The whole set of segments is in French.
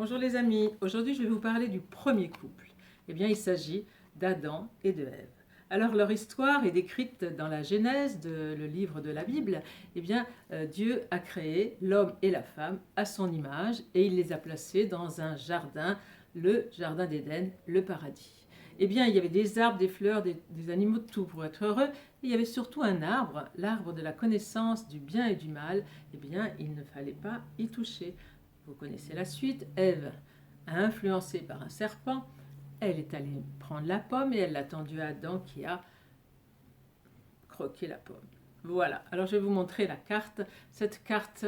Bonjour les amis, aujourd'hui je vais vous parler du premier couple. Eh bien il s'agit d'Adam et de Ève. Alors leur histoire est décrite dans la Genèse, le livre de la Bible. Eh bien Dieu a créé l'homme et la femme à son image et il les a placés dans un jardin, le jardin d'Éden, le paradis. Eh bien il y avait des arbres, des fleurs, des animaux, de tout pour être heureux. Et il y avait surtout un arbre, l'arbre de la connaissance du bien et du mal. Eh bien il ne fallait pas y toucher. Vous connaissez la suite. Ève, influencée par un serpent, elle est allée prendre la pomme et elle l'a tendue à Adam qui a croqué la pomme. Voilà, alors je vais vous montrer la carte. Cette carte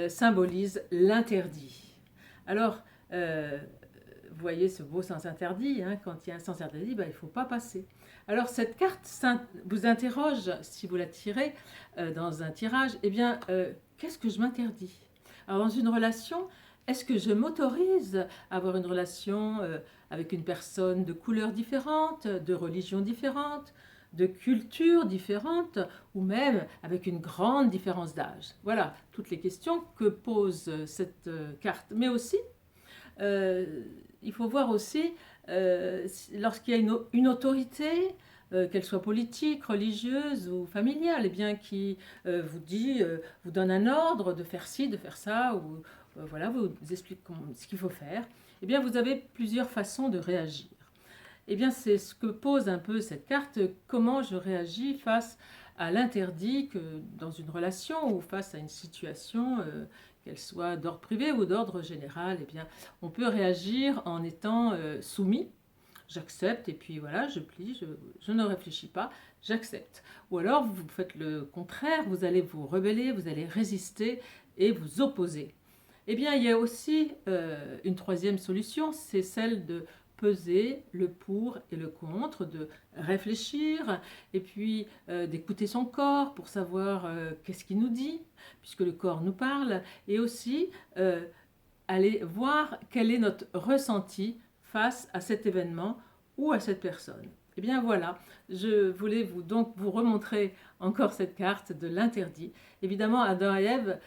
symbolise l'interdit. Alors, vous voyez ce beau sens interdit, hein, quand il y a un sens interdit, il ne faut pas passer. Alors cette carte vous interroge, si vous la tirez dans un tirage, eh bien, qu'est-ce que je m'interdis? Alors dans une relation, est-ce que je m'autorise à avoir une relation avec une personne de couleur différente, de religion différente, de culture différente, ou même avec une grande différence d'âge? Voilà, toutes les questions que pose cette carte. Mais aussi, il faut voir aussi, lorsqu'il y a une autorité, qu'elle soit politique, religieuse ou familiale, eh bien, qui vous dit, vous donne un ordre de faire ci, de faire ça, ou voilà, vous explique ce qu'il faut faire, eh bien, vous avez plusieurs façons de réagir. Eh bien, c'est ce que pose un peu cette carte, comment je réagis face à l'interdit que dans une relation ou face à une situation, qu'elle soit d'ordre privé ou d'ordre général. Eh bien, on peut réagir en étant soumis. J'accepte et puis voilà, je plie, je ne réfléchis pas, j'accepte. Ou alors vous faites le contraire, vous allez vous rebeller, vous allez résister et vous opposer. Eh bien, il y a aussi une troisième solution, c'est celle de peser le pour et le contre, de réfléchir et puis d'écouter son corps pour savoir qu'est-ce qu'il nous dit, puisque le corps nous parle, et aussi aller voir quel est notre ressenti face à cet événement ou à cette personne. Et bien voilà, je voulais donc vous remontrer encore cette carte de l'interdit. Évidemment, Adam et Ève,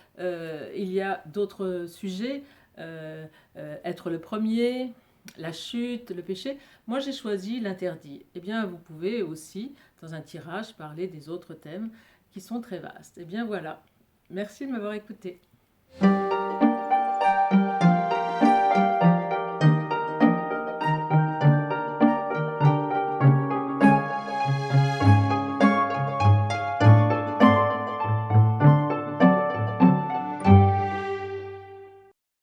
il y a d'autres sujets, être le premier, la chute, le péché. Moi, j'ai choisi l'interdit. Et bien, vous pouvez aussi, dans un tirage, parler des autres thèmes qui sont très vastes. Et bien voilà, merci de m'avoir écouté.